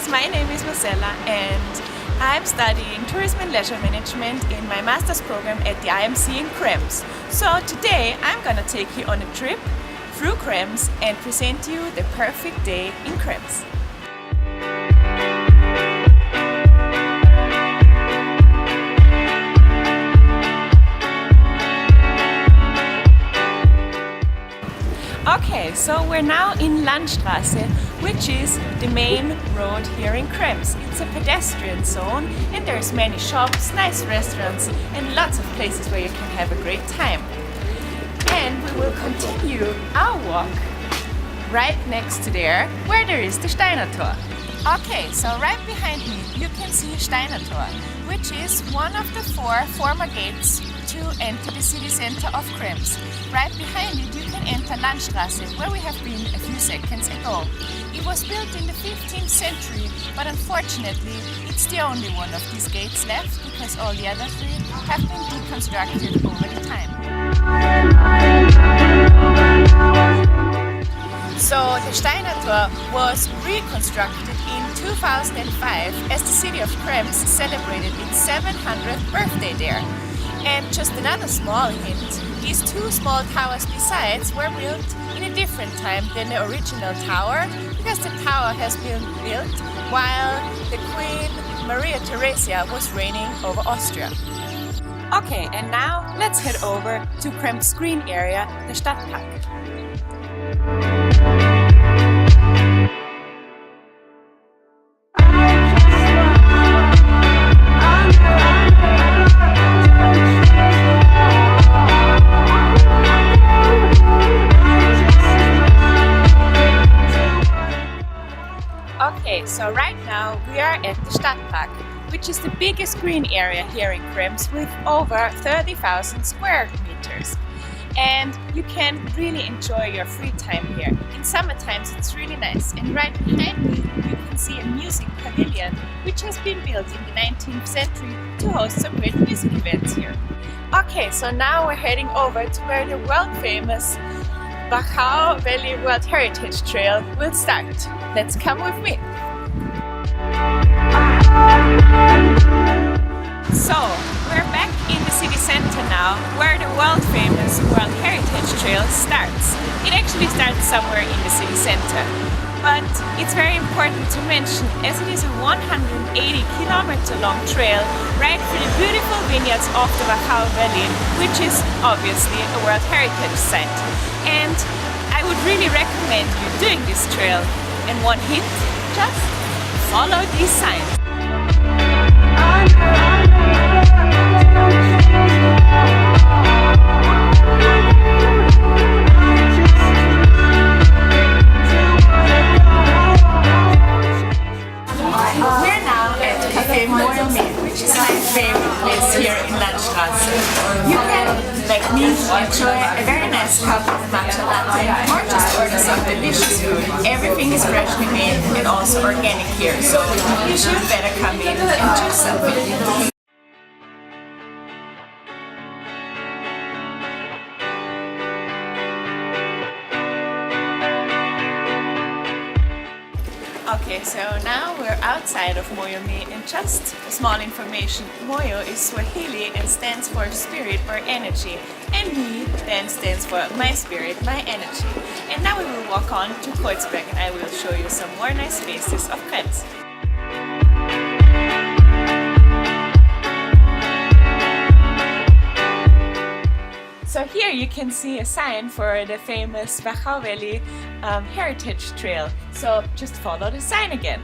guys, my name is Marcella and I'm studying Tourism and Leisure Management in my master's program at the IMC in Krems. So today I'm gonna take you on a trip through Krems and present you the perfect day in Krems. Okay, so we're now in Landstraße, which is the main road here in Krems. It's a pedestrian zone and there's many shops, nice restaurants and lots of places where you can have a great time. And we will continue our walk right next to there, where there is the Steiner Tor. Okay, so right behind me you can see Steiner Tor, which is one of the four former gates to enter the city center of Krems. Right behind it you can enter Landstraße, where we have been a few seconds ago. It was built in the 15th century, but unfortunately it's the only one of these gates left because all the other three have been deconstructed over the time. So the Steiner Tor was reconstructed in 2005 as the city of Krems celebrated its 700th birthday there. And just another small hint, these two small towers besides were built in a different time than the original tower, because the tower has been built while the Queen Maria Theresia was reigning over Austria. Okay, and now let's head over to Krems' green area, the Stadtpark. Okay, so right now we are at the Stadtpark, which is the biggest green area here in Krems with over 30,000 square meters. And you can really enjoy your free time here. In summer times it's really nice. And right behind me you can see a music pavilion, which has been built in the 19th century to host some great music events here. Okay, so now we're heading over to where the world famous Wachau Valley World Heritage Trail will start. Let's come with me. So, we're back in the city center now, where the world famous World Heritage Trail starts. It actually starts somewhere in the city center. But it's very important to mention, as it is a 180-kilometer long trail right through the beautiful vineyards of the Wachau Valley, which is obviously a World Heritage Site. And I would really recommend you doing this trail. And one hint, just follow these signs. We're now at Café MYPERFECTDAY, which is my favorite place here in Landstraße. You can, like me, enjoy a very nice cup of matcha latte or just order some delicious food. Everything is freshly made and also organic here, so you should better come in and choose something. Okay, so now we're outside of Moyo-me, and just small information, Moyo is Swahili and stands for spirit or energy, and me then stands for my spirit, my energy. And now we will walk on to Kreuzberg and I will show you some more nice spaces of Krems. So here you can see a sign for the famous Wachau Valley Heritage Trail. So just follow the sign again.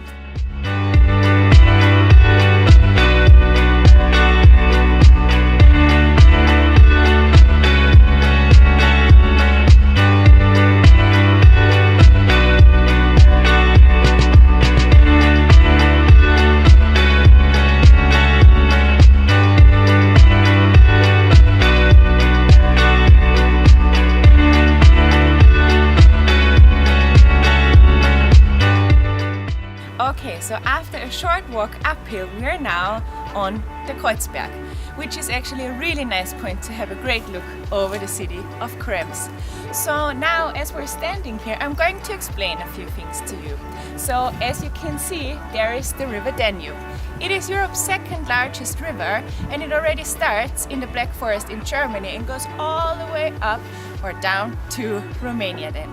short walk uphill, we are now on the Kreuzberg, which is actually a really nice point to have a great look over the city of Krems. So now, as we're standing here, I'm going to explain a few things to you. So as you can see, there is the river Danube. It is Europe's second largest river, and it already starts in the Black Forest in Germany and goes all the way up or down to Romania then,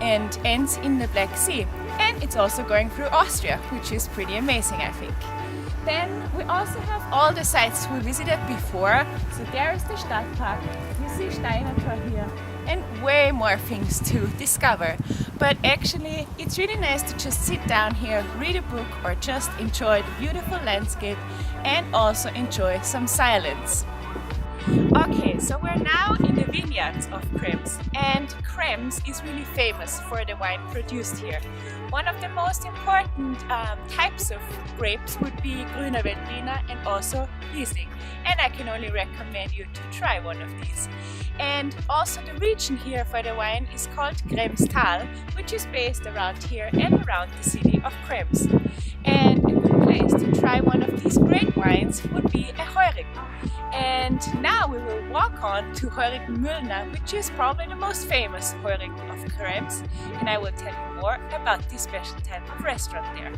and ends in the Black Sea. And it's also going through Austria, which is pretty amazing, I think. Then we also have all the sites we visited before. So there is the Stadtpark, you see Steinertor here, and way more things to discover. But actually, it's really nice to just sit down here, read a book, or just enjoy the beautiful landscape and also enjoy some silence. Okay, so we're now in the vineyards of Krems, and Krems is really famous for the wine produced here. One of the most important types of grapes would be Grüner Veltliner and also Riesling, and I can only recommend you to try one of these. And also the region here for the wine is called Krems Tal, which is based around here and around the city of Krems. And a good place to try one of these great wines would be a Heurigen. And now we will walk on to Heurigen Müllner, which is probably the most famous Heurigen of Krems, and I will tell you more about this special type of restaurant there.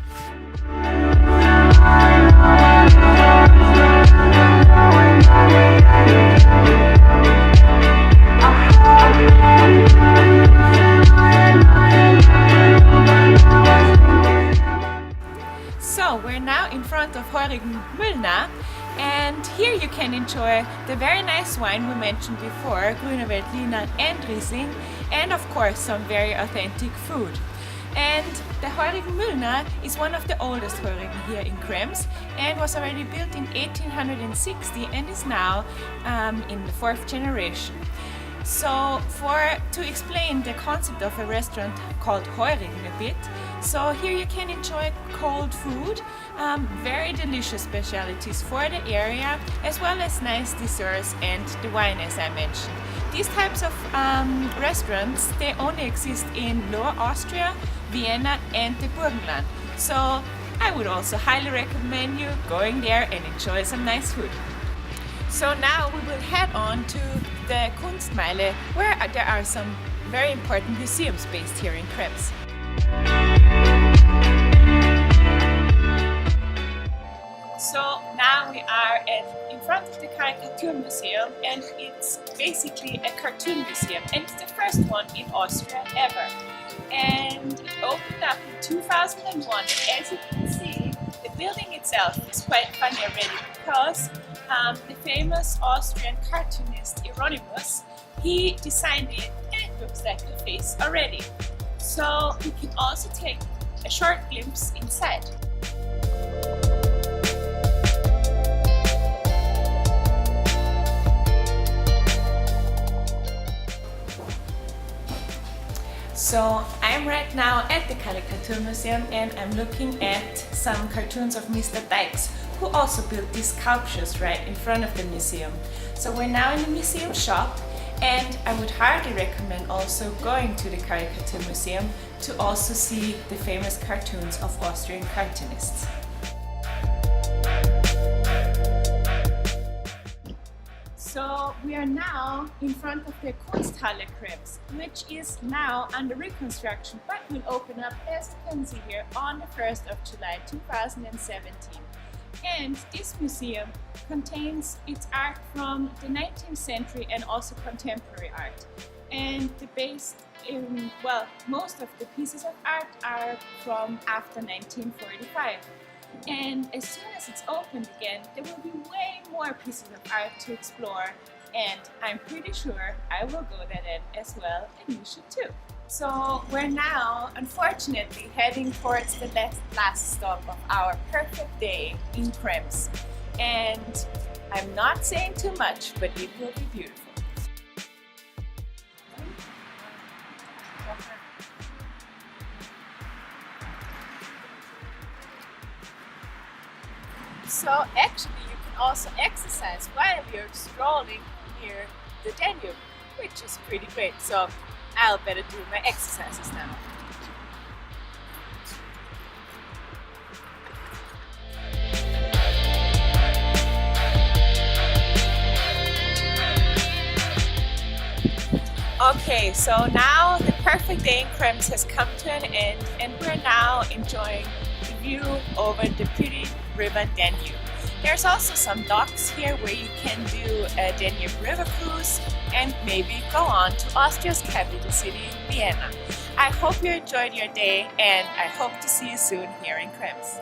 So we're now in front of Heurigen Müllner, and here you can enjoy the very nice wine we mentioned before, Grüner Veltliner and Riesling, and of course some very authentic food. And the Heurigen Müllner is one of the oldest Heurigen here in Krems and was already built in 1860 and is now in the 4th generation. So to explain the concept of a restaurant called Heurigen a bit, so here you can enjoy cold food, very delicious specialties for the area, as well as nice desserts and the wine, as I mentioned. These types of restaurants, they only exist in Lower Austria, Vienna and the Burgenland. So I would also highly recommend you going there and enjoy some nice food. So now we will head on to the Kunstmeile, where there are some very important museums based here in Krems. So now we are in front of the Caricature Museum, and it's basically a cartoon museum, and it's the first one in Austria ever. And it opened up in 2001, and as you can see, the building itself is quite funny already because the famous Austrian cartoonist Hieronymus, he designed it, and it looks like a face already. So you can also take a short glimpse inside. So I'm right now at the Caricature Museum, and I'm looking at some cartoons of Mr. Dykes, who also built these sculptures right in front of the museum. So we're now in the museum shop, and I would highly recommend also going to the Caricature Museum to also see the famous cartoons of Austrian cartoonists. So we are now in front of the Kunsthalle Krems, which is now under reconstruction, but will open up, as you can see here, on the 1st of July 2017. And this museum contains its art from the 19th century and also contemporary art. And most of the pieces of art are from after 1945. And as soon as it's opened again, there will be way more pieces of art to explore, and I'm pretty sure I will go there then as well, and you should too. So we're now, unfortunately, heading towards the last stop of our perfect day in Krems. And I'm not saying too much, but it will be beautiful. So actually you can also exercise while you're strolling near the Danube, which is pretty great. So I'll better do my exercises now. Okay, so now the perfect day in Krems has come to an end and we're now enjoying the view over the pretty river Danube. There's also some docks here where you can do a Danube river cruise and maybe go on to Austria's capital city, Vienna. I hope you enjoyed your day and I hope to see you soon here in Krems.